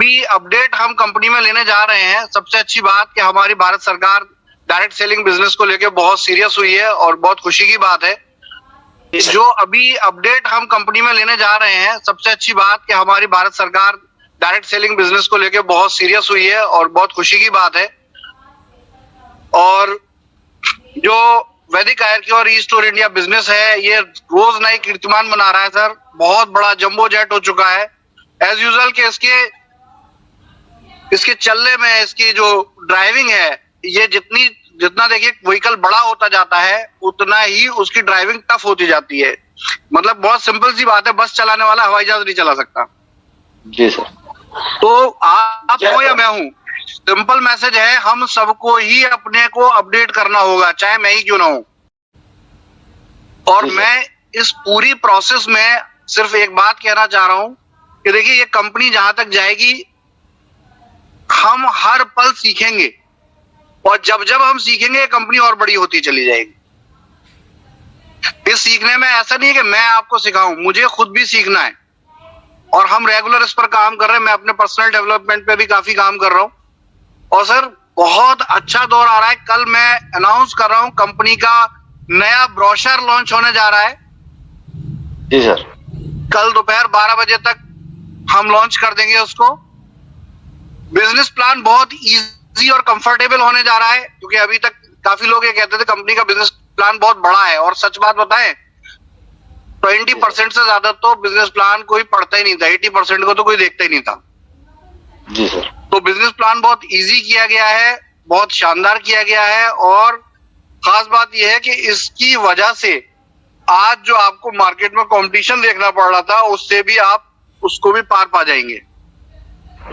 अभी अपडेट हम कंपनी में लेने जा रहे हैं। सबसे अच्छी बात कि हमारी भारत सरकार डायरेक्ट सेलिंग बिजनेस को लेकर बहुत सीरियस हुई है और बहुत खुशी की बात है। जो अभी अपडेट हम कंपनी में लेने जा रहे हैं, सबसे अच्छी बात कि हमारी भारत सरकार डायरेक्ट सेलिंग बिजनेस को लेकर बहुत सीरियस हुई है और बहुत खुशी की बात है। और जो वैदिक आयुर्वेद और ई स्टोर इंडिया बिजनेस है, ये रोज नए कीर्तिमान बना रहा है सर। बहुत बड़ा जंबो जेट हो चुका है एज यूजुअल के। इसके चलने में, इसकी जो ड्राइविंग है, ये जितना देखिए व्हीकल बड़ा होता जाता है उतना ही उसकी ड्राइविंग टफ होती जाती है। मतलब बहुत सिंपल सी बात है, बस चलाने वाला हवाई जहाज नहीं चला सकता। जी सर। तो आप हो या मैं हूं, सिंपल मैसेज है, हम सबको ही अपने को अपडेट करना होगा, चाहे मैं ही क्यों ना हूं। और मैं इस पूरी प्रोसेस में सिर्फ एक बात कहना चाह रहा हूं कि देखिए ये कंपनी जहां तक जाएगी, हम हर पल सीखेंगे और जब जब हम सीखेंगे कंपनी और बड़ी होती चली जाएगी। इस सीखने में ऐसा नहीं है कि मैं आपको सिखाऊं, मुझे खुद भी सीखना है और हम रेगुलर इस पर काम कर रहे हैं। मैं अपने पर्सनल डेवलपमेंट पे भी काफी काम कर रहा हूं और सर बहुत अच्छा दौर आ रहा है। कल मैं अनाउंस कर रहा हूं, कंपनी का नया ब्रोशर लॉन्च होने जा रहा है। जी सर। कल दोपहर 12 बजे तक हम लॉन्च कर देंगे उसको। बिजनेस प्लान बहुत इजी और कंफर्टेबल होने जा रहा है, क्योंकि अभी तक काफी लोग ये कहते थे कंपनी का बिजनेस प्लान बहुत बड़ा है, और सच बात बताएं 20% से ज्यादा तो बिजनेस प्लान कोई पढ़ता ही नहीं था, 80% को तो कोई देखता ही नहीं था। जी सर। तो बिजनेस प्लान बहुत इजी किया गया है, बहुत शानदार किया गया है, और खास बात यह है कि इसकी वजह से आज जो आपको मार्केट में कंपटीशन देखना पड़ रहा था, उससे भी आप उसको भी पार पा जाएंगे।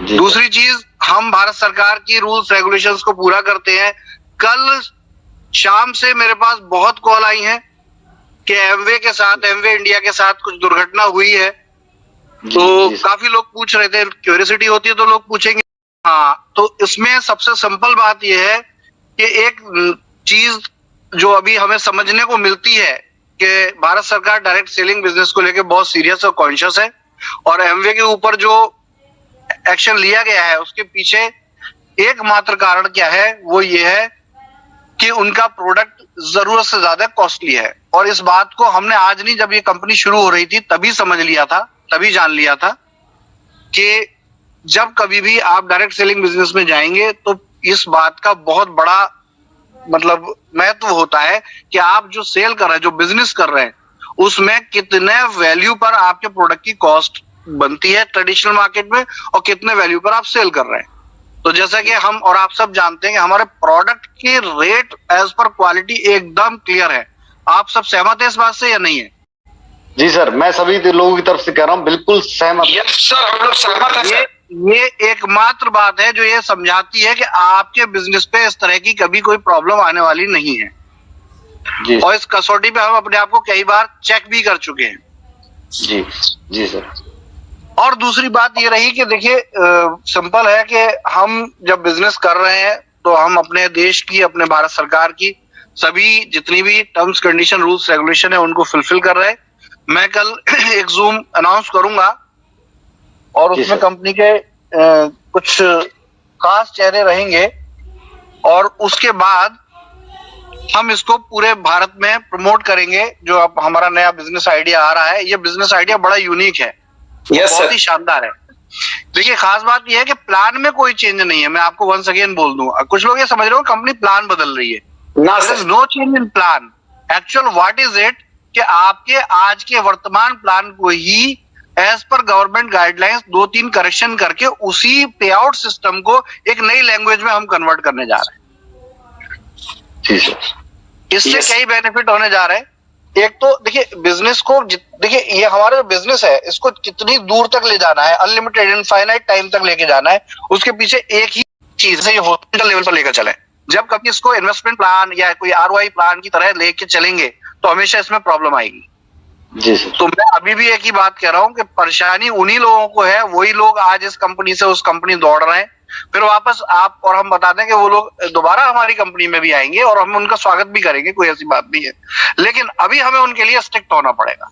दूसरी चीज, हम भारत सरकार की रूल्स रेगुलेशंस को पूरा करते हैं। कल शाम से मेरे पास बहुत कॉल आई हैं कि एमवे इंडिया के साथ कुछ दुर्घटना हुई है। तो काफी लोग पूछ रहे थे, क्यूरियोसिटी होती है तो लोग पूछेंगे। हाँ, तो इसमें सबसे सिंपल बात यह है कि एक चीज जो अभी हमें समझने को मिलती है कि भारत सरकार डायरेक्ट सेलिंग बिजनेस को लेकर बहुत सीरियस और कॉन्शियस है, और एमवे के ऊपर जो एक्शन लिया गया है उसके पीछे एकमात्र कारण क्या है, वो ये है कि उनका प्रोडक्ट जरूरत से ज्यादा कॉस्टली है। और इस बात को हमने आज नहीं, जब ये कंपनी शुरू हो रही थी तभी समझ लिया था, तभी जान लिया था कि जब कभी भी आप डायरेक्ट सेलिंग बिजनेस में जाएंगे तो इस बात का बहुत बड़ा मतलब महत्व होता है कि आप जो सेल कर रहे हैं, जो बिजनेस कर रहे हैं, उसमें कितने वैल्यू पर आपके प्रोडक्ट की कॉस्ट बनती है ट्रेडिशनल मार्केट में, और कितने वैल्यू पर आप सेल कर रहे हैं। तो जैसा कि हम और आप सब जानते हैं कि हमारे प्रोडक्ट के रेट एज पर क्वालिटी एकदम क्लियर है। आप सब सहमत है इस बात से या नहीं है? जी सर, मैं सभी लोगों की तरफ से कह रहा हूं, बिल्कुल सहमत। यस सर, हम लोग सहमत हैं। ये एकमात्र बात है जो ये समझाती है कि आपके बिजनेस पे इस तरह की कभी कोई प्रॉब्लम आने वाली नहीं है जी। और इस कसौटी पे हम अपने आप को कई बार चेक भी कर चुके हैं। जी जी सर। और दूसरी बात ये रही कि देखिए सिंपल है कि हम जब बिजनेस कर रहे हैं तो हम अपने देश की, अपने भारत सरकार की सभी जितनी भी टर्म्स कंडीशन रूल्स रेगुलेशन है उनको फुलफिल कर रहे हैं। मैं कल एक जूम अनाउंस करूंगा और उसमें कंपनी के कुछ खास चेहरे रहेंगे, और उसके बाद हम इसको पूरे भारत में प्रमोट करेंगे। जो अब हमारा नया बिजनेस आइडिया आ रहा है, ये बिजनेस आइडिया बड़ा यूनिक है, बहुत ही शानदार है। देखिए खास बात यह है कि प्लान में कोई चेंज नहीं है। मैं आपको वंस अगेन बोल दूं, कुछ लोग ये समझ रहे हो कंपनी प्लान बदल रही है। No change in plan. Actual what is it कि आपके आज के वर्तमान प्लान को ही as per government guidelines 2-3 correction करके उसी पे आउट सिस्टम को एक नई लैंग्वेज में हम कन्वर्ट करने जा रहे हैं। इससे कई बेनिफिट होने जा रहे हैं। एक तो देखिए बिजनेस को, देखिए ये हमारा जो बिजनेस है इसको कितनी दूर तक ले जाना है, अनलिमिटेड इनफाइनाइट टाइम तक लेके जाना है, उसके पीछे एक ही चीज है, ये हॉस्पिटल लेवल पर लेकर चले। जब कभी इसको इन्वेस्टमेंट प्लान या कोई आरओआई प्लान की तरह लेके चलेंगे तो हमेशा इसमें प्रॉब्लम आएगी। जी सर। तो मैं अभी भी एक ही बात कह रहा हूं कि परेशानी उन्हीं लोगों को है, वही लोग आज इस कंपनी से उस कंपनी दौड़ रहे हैं, फिर वापस आप और हम बता दें कि वो लोग दोबारा हमारी कंपनी में भी आएंगे और हम उनका स्वागत भी करेंगे, कोई ऐसी बात नहीं है। लेकिन अभी हमें उनके लिए स्ट्रिक्ट होना पड़ेगा।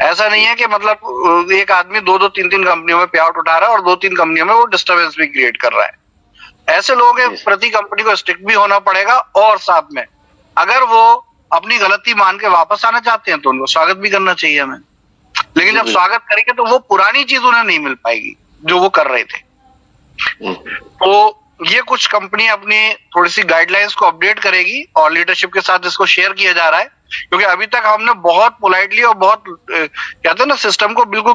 ऐसा नहीं है कि मतलब एक आदमी 2-2, 3-3 कंपनियों में पे आउट उठा रहा है और 2-3 कंपनियों में वो डिस्टर्बेंस भी क्रिएट कर रहा है। ऐसे लोगों के प्रति कंपनी को स्ट्रिक्ट भी होना पड़ेगा, और साथ में अगर वो अपनी गलती मान के वापस आना चाहते हैं तो उनको स्वागत भी करना चाहिए हमें। लेकिन जब स्वागत करेंगे तो वो पुरानी चीज उन्हें नहीं मिल पाएगी जो वो कर रहे थे। तो ये कुछ कंपनी अपनी थोड़ी सी गाइडलाइंस को अपडेट करेगी और लीडरशिप के साथ इसको शेयर किया जा रहा है, क्योंकि अभी तक हमने बहुत पोलाइटली और बहुत कहते हैं ना सिस्टम को बिल्कुल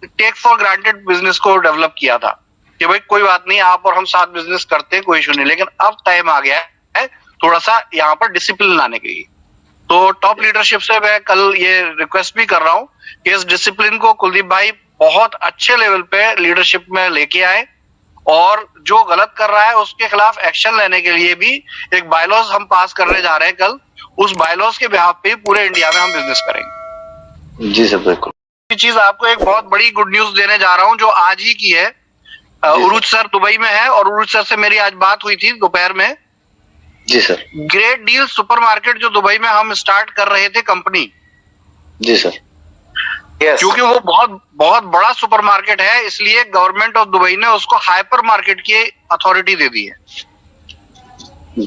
टेक फॉर ग्रांटेड बिजनेस को डेवलप किया था कि भाई कोई बात नहीं, आप और हम साथ बिजनेस करते हैं, कोई इशू नहीं। लेकिन अब टाइम आ गया है थोड़ा सा यहाँ पर डिसिप्लिन लाने के लिए। तो टॉप लीडरशिप से मैं कल ये रिक्वेस्ट भी कर रहा हूँ कि इस डिसिप्लिन को कुलदीप भाई बहुत अच्छे लेवल पे लीडरशिप में लेके आए, और जो गलत कर रहा है उसके खिलाफ एक्शन लेने के लिए भी एक बायलॉज हम पास करने जा रहे हैं कल। उस बायलॉज के बिहाफ पे पूरे इंडिया में हम बिजनेस करेंगे। जी सर, बिल्कुल। ये चीज आपको एक बहुत बड़ी गुड न्यूज देने जा रहा हूं जो आज ही की है। उरुज सर दुबई में है और उरुज सर से मेरी आज बात हुई थी दोपहर में। जी सर। ग्रेट डील सुपरमार्केट जो दुबई में हम स्टार्ट कर रहे थे कंपनी। जी सर। क्योंकि वो बहुत बहुत बड़ा सुपरमार्केट है, इसलिए गवर्नमेंट ऑफ दुबई ने उसको हाइपर मार्केट की अथॉरिटी दे दी है।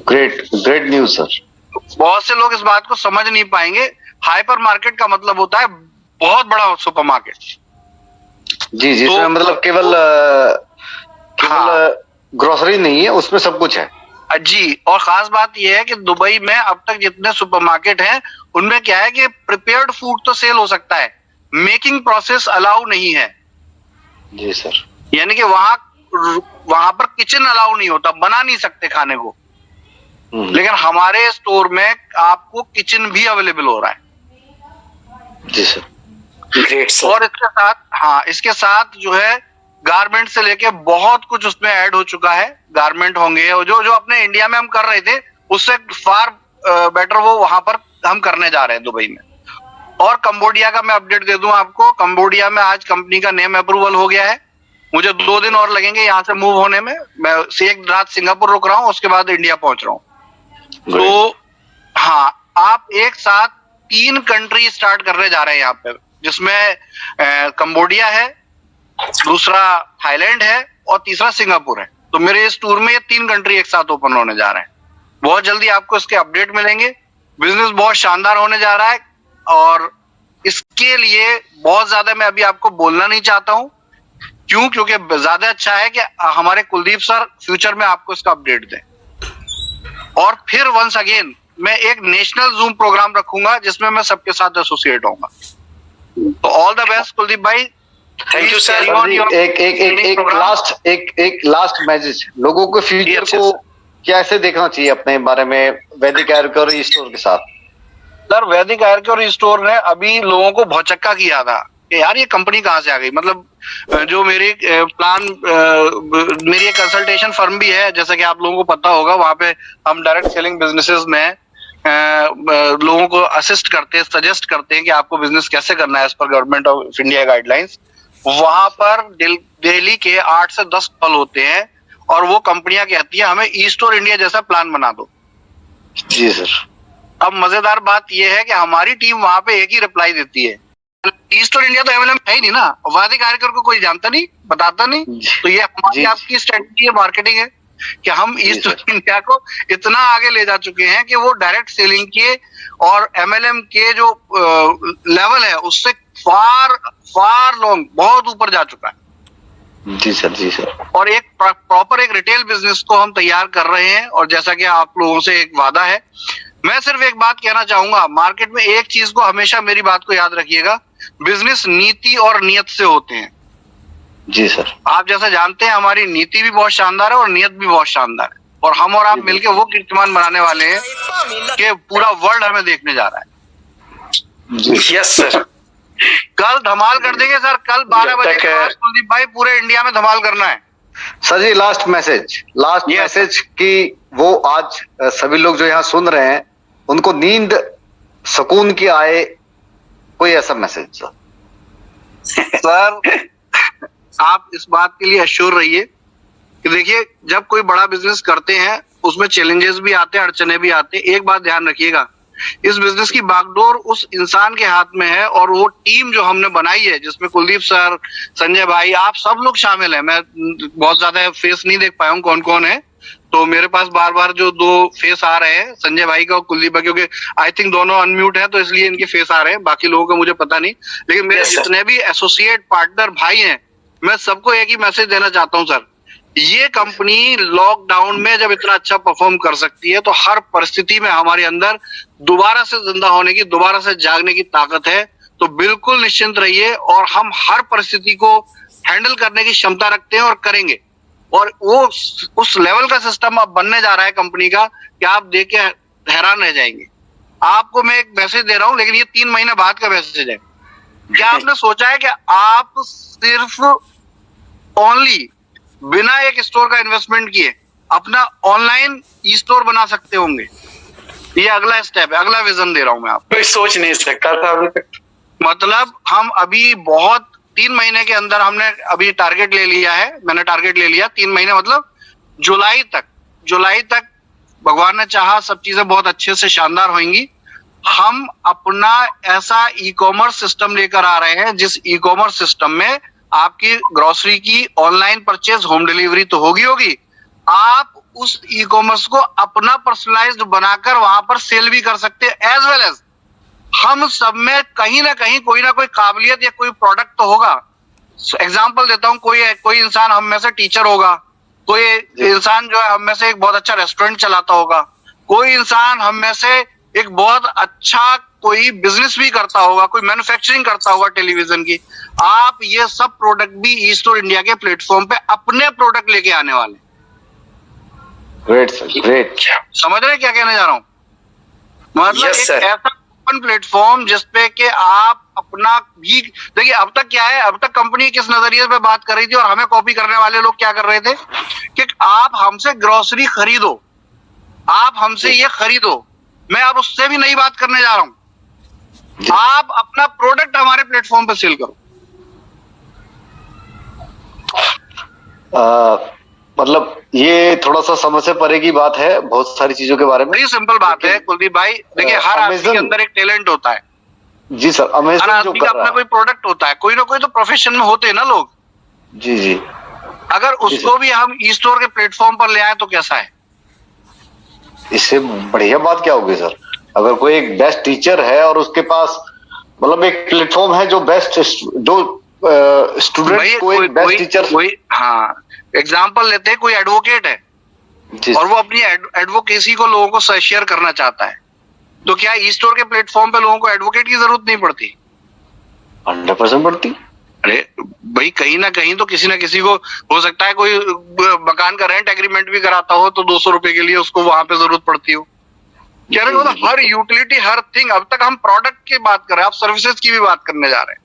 Great news sir. बहुत से लोग इस बात को समझ नहीं पाएंगे। हाइपर मार्केट का मतलब होता है बहुत बड़ा सुपरमार्केट। जी जी, तो मतलब केवल ग्रोसरी नहीं है, उसमें सब कुछ है। जी, और खास बात यह है कि दुबई में अब तक जितने सुपरमार्केट हैं उनमें क्या है कि प्रिपेयर्ड फूड तो सेल हो सकता है, मेकिंग प्रोसेस अलाउ नहीं है। जी सर। यानी कि वहां पर किचन अलाउ नहीं होता, बना नहीं सकते खाने को। लेकिन हमारे स्टोर में आपको किचन भी अवेलेबल हो रहा है। जी सर। Great sir. और इसके साथ जो है गारमेंट से लेके बहुत कुछ उसमें ऐड हो चुका है। गारमेंट होंगे और जो अपने इंडिया में हम कर रहे थे उससे फार बेटर वो वहां पर हम करने जा रहे हैं दुबई में। और कंबोडिया का मैं अपडेट दे दूं आपको, कंबोडिया में आज कंपनी का नेम अप्रूवल हो गया है। मुझे 2 दिन और लगेंगे यहाँ से मूव होने में। मैं एक रात सिंगापुर रुक रहा हूँ, उसके बाद इंडिया पहुंच रहा हूँ। तो हाँ, आप एक साथ 3 कंट्री स्टार्ट करने जा रहे हैं यहाँ पे, जिसमें कंबोडिया है, दूसरा थाईलैंड है और तीसरा सिंगापुर है। तो मेरे इस टूर में ये 3 कंट्री एक साथ ओपन होने जा रहे हैं। बहुत जल्दी आपको इसके अपडेट मिलेंगे। बिजनेस बहुत शानदार होने जा रहा है और इसके लिए बहुत ज्यादा मैं अभी आपको बोलना नहीं चाहता हूं। क्यों? क्योंकि ज्यादा अच्छा है कि हमारे कुलदीप सर फ्यूचर में आपको इसका अपडेट दें। और फिर वंस अगेन मैं एक नेशनल जूम प्रोग्राम रखूंगा जिसमें मैं सबके साथ एसोसिएट होऊंगा। तो ऑल द बेस्ट कुलदीप भाई। Thank you sir. एक लास्ट मैसेज लोगों को फ्यूचर को कैसे देखना चाहिए अपने बारे में वैदिक आयुर्वेद स्टोर के साथ। सर, वैदिक आयुर्वेद स्टोर ने अभी लोगों को भौचक्का किया था कि यार ये कंपनी कहां से आ गई। मतलब जो मेरी मेरी एक कंसल्टेशन फर्म भी है, जैसा कि आप लोगों को पता होगा, वहां पे हम डायरेक्ट सेलिंग बिजनेसेस में लोगों को असिस्ट करते हैं, सजेस्ट करते हैं कि आपको बिजनेस कैसे करना है as per government of India guidelines. वहां पर डेली के 8 से 10 कॉल होते हैं और वो कंपनियां कहती है हमें ई स्टोर इंडिया जैसा प्लान बना दो। जी सर। अब मजेदार बात यह है कि हमारी टीम वहां पे एक ही रिप्लाई देती है, ई स्टोर इंडिया तो एमएलएम है ही नहीं ना, वैदिक आयुर्वेद को कोई जानता नहीं, बताता नहीं। तो ये हमारी आपकी स्ट्रेटजी है, मार्केटिंग है कि हम ई स्टोर इंडिया को इतना आगे ले जा चुके हैं कि वो डायरेक्ट सेलिंग के और एमएलएम के जो लेवल है उससे फार लॉन्ग बहुत ऊपर जा चुका है। जी सर। जी सर। और एक प्रॉपर एक रिटेल बिजनेस को हम तैयार कर रहे हैं। और जैसा कि आप लोगों से एक वादा है, मैं सिर्फ एक बात कहना चाहूंगा, मार्केट में एक चीज को हमेशा मेरी बात को याद रखिएगा, बिजनेस नीति और नियत से होते हैं। जी सर। आप जैसा जानते हैं हमारी नीति भी बहुत शानदार है और नियत भी बहुत शानदार है, और हम और आप मिलकर वो कीर्तिमान बनाने वाले हैं कि पूरा वर्ल्ड हमें देखने जा रहा है। Yes sir. कल धमाल कर देंगे सर। कल 12 बजे के बाद कुलदीप भाई पूरे इंडिया में धमाल करना है। सर जी, लास्ट मैसेज कि वो आज सभी लोग जो यहाँ सुन रहे हैं उनको नींद सुकून की आए, कोई ऐसा मैसेज सर। आप इस बात के लिए अश्योर रहिए कि देखिए, जब कोई बड़ा बिजनेस करते हैं उसमें चैलेंजेस भी आते हैं, अड़चने भी आते हैं। एक बात ध्यान रखिएगा, इस बिजनेस की बागडोर उस इंसान के हाथ में है, और वो टीम जो हमने बनाई है जिसमें कुलदीप सर, संजय भाई, आप सब लोग शामिल हैं। मैं बहुत ज्यादा फेस नहीं देख पाया हूँ कौन कौन है, तो मेरे पास बार बार जो दो फेस आ रहे हैं, संजय भाई का और कुलदीप भाई, क्योंकि आई थिंक दोनों अनम्यूट है तो इसलिए इनके फेस आ रहे हैं, बाकी लोगों का मुझे पता नहीं। लेकिन मेरे जितने भी एसोसिएट पार्टनर भाई हैं, मैं सबको एक ही मैसेज देना चाहता हूँ सर, ये कंपनी लॉकडाउन में जब इतना अच्छा परफॉर्म कर सकती है तो हर परिस्थिति में हमारे अंदर दोबारा से जिंदा होने की, दोबारा से जागने की ताकत है। तो बिल्कुल निश्चिंत रहिए, और हम हर परिस्थिति को हैंडल करने की क्षमता रखते हैं और करेंगे। और वो उस लेवल का सिस्टम अब बनने जा रहा है कंपनी का कि आप देख के हैरान रह जाएंगे। आपको मैं एक मैसेज दे रहा हूं, लेकिन ये 3 महीने बाद का मैसेज है। क्या आपने सोचा है कि आप सिर्फ ओनली बिना एक स्टोर का इन्वेस्टमेंट किए अपना ऑनलाइन ई स्टोर बना सकते होंगे? ये अगला स्टेप है, अगला विजन दे रहा हूं मैं आपको। कोई सोच नहीं सकता था अभी तक। मतलब हम अभी बहुत 3 महीने के अंदर हमने अभी टारगेट ले लिया है, मैंने टारगेट ले लिया 3 महीने, मतलब जुलाई तक भगवान ने चाहा सब चीजें बहुत अच्छे से शानदार होंगी। हम अपना ऐसा ई कॉमर्स सिस्टम लेकर आ रहे हैं जिस ई कॉमर्स सिस्टम में आपकी ग्रोसरी की ऑनलाइन परचेज, होम डिलीवरी तो होगी, आप उस ई कॉमर्स को अपना पर्सनलाइज्ड बनाकर वहां पर सेल भी कर सकते हैं। एज वेल एज हम सब में कहीं ना कहीं कोई ना कोई काबिलियत या कोई प्रोडक्ट तो होगा। एग्जांपल देता हूं, कोई इंसान हम में से टीचर होगा, कोई इंसान जो है हम में से एक बहुत अच्छा रेस्टोरेंट चलाता होगा, कोई इंसान हम में से एक बहुत अच्छा कोई बिजनेस भी करता होगा, कोई मैन्युफैक्चरिंग करता होगा टेलीविजन की। आप ये सब प्रोडक्ट भी ई स्टोर इंडिया के प्लेटफॉर्म पे अपने प्रोडक्ट लेके आने वाले। Great sir, great. समझ रहे क्या कहने जा रहा हूं? मतलब yes, एक ऐसा ओपन प्लेटफॉर्म जिसपे कि आप अपना भी देखिए। अब तक क्या है, अब तक कंपनी किस नजरिए पे बात कर रही थी और हमें कॉपी करने वाले लोग क्या कर रहे थे कि आप हमसे ग्रोसरी खरीदो, आप हमसे ये खरीदो। मैं अब उससे भी नई बात करने जा रहा हूं, आप अपना प्रोडक्ट हमारे प्लेटफॉर्म पे सेल करो। मतलब ये थोड़ा सा समझ से परे की बात है बहुत सारी चीजों के बारे में। बड़ी सिंपल बात है कुलदीप भाई, देखिए हर आदमी के अंदर एक टैलेंट होता है। जी सर, हर अमेज़न जो आदमी का कर अपना रहा कोई प्रोडक्ट होता है, कोई ना कोई तो प्रोफेशन में होते हैं ना लोग। जी जी, अगर उसको भी हम ई स्टोर के प्लेटफॉर्म पर ले आए तो कैसा है? इससे बढ़िया बात क्या होगी सर? अगर कोई एक बेस्ट टीचर है और उसके पास मतलब एक प्लेटफॉर्म है जो बेस्ट जो स्टूडेंट को एक बेस्ट टीचर, कोई हाँ एग्जाम्पल लेते हैं, कोई एडवोकेट है और वो अपनी एडवोकेसी को लोगों को शेयर करना चाहता है, तो क्या ई स्टोर के प्लेटफॉर्म पे लोगों को एडवोकेट की जरूरत नहीं पड़ती? 100% पड़ती। अरे भाई कहीं ना कहीं तो किसी ना किसी को हो सकता है कोई मकान का रेंट एग्रीमेंट भी कराता हो तो 200 रुपए के लिए उसको वहां पे जरूरत पड़ती हो। कह रहे हो हर यूटिलिटी, हर थिंग। अब तक हम प्रोडक्ट की बात कर रहे हैं, आप सर्विसेज की भी बात करने जा रहे हैं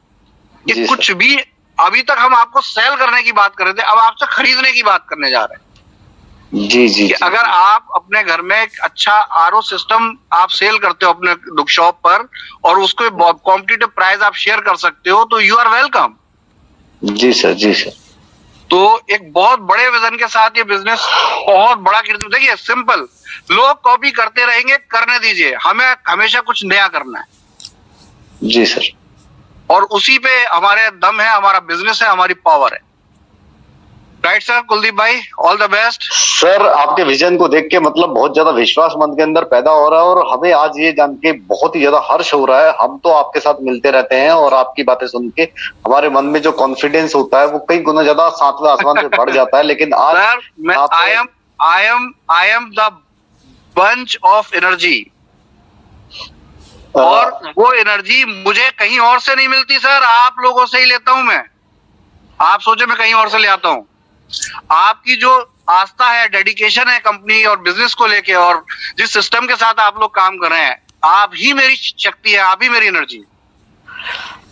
कि कुछ भी। अभी तक हम आपको सेल करने की बात कर रहे थे, अब आपसे खरीदने की बात करने जा रहे हैं। जी जी, कि अगर आप अपने घर में एक अच्छा आरओ सिस्टम आप सेल करते हो अपने दुख शॉप पर और उसको कॉम्पिटिटिव प्राइस आप शेयर कर सकते हो तो यू आर वेलकम। जी सर, जी सर। तो एक बहुत बड़े विजन के साथ ये बिजनेस बहुत बड़ा कीर्ति। देखिए सिंपल, लोग कॉपी करते रहेंगे, करने दीजिए, हमें हमेशा कुछ नया करना है। जी सर। और उसी पे हमारे दम है, हमारा बिजनेस है, हमारी पावर है। राइट सर कुलदीप भाई, ऑल द बेस्ट सर। आपके विजन को देख के मतलब बहुत ज्यादा विश्वास मन के अंदर पैदा हो रहा है और हमें आज ये जान के बहुत ही ज्यादा हर्ष हो रहा है। हम तो आपके साथ मिलते रहते हैं और आपकी बातें सुन के हमारे मन में जो कॉन्फिडेंस होता है वो कई गुना ज्यादा 7वें आसमान पे बढ़ जाता है। लेकिन आज सर मैं I am the bunch of energy, और वो एनर्जी मुझे कहीं और से नहीं मिलती सर, आप लोगों से ही लेता हूं मैं। आप सोचे मैं कहीं और से ले आता हूं? आपकी जो आस्था है, डेडिकेशन है कंपनी और बिजनेस को लेके, और जिस सिस्टम के साथ आप लोग काम कर रहे हैं, आप ही मेरी शक्ति है, आप ही मेरी एनर्जी है।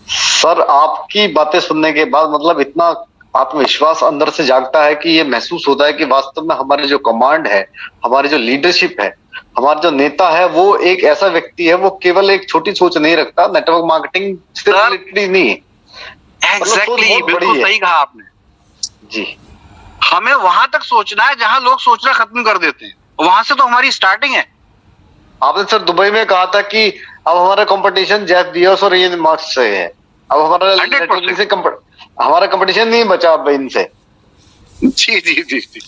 सर आपकी बातें सुनने के बाद मतलब इतना आत्मविश्वास अंदर से जागता है कि ये महसूस होता है कि वास्तव में हमारे जो कमांड है, हमारी जो लीडरशिप है, हमारा जो नेता है, वो एक ऐसा व्यक्ति है, वो केवल एक छोटी सोच नहीं रखता, नेटवर्क मार्केटिंग से रिलेटेड नहीं है। एग्जैक्टली, बिल्कुल सही कहा आपने जी। हमें वहां तक सोचना है जहां लोग सोचना खत्म कर देते हैं, वहां से तो हमारी स्टार्टिंग है। आपने सर दुबई में कहा था कि अब हमारा कंपटीशन जेफ बिजोस और इलन मस्क से है। अब हमारा 100%। हमारा कंपटीशन नहीं बचा अब इनसे। जी जी जी जी।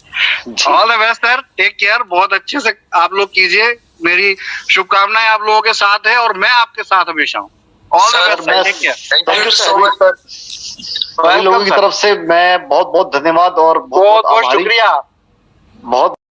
All the best sir, take care, बहुत अच्छे से आप लोग कीजिए, मेरी शुभकामनाएं आप लोगों के साथ है और मैं आपके साथ हमेशा हूँ। All the best sir, take care. Thank you so much sir. सभी लोगों की तरफ से मैं बहुत बहुत धन्यवाद और बहुत बहुत शुक्रिया। बहुत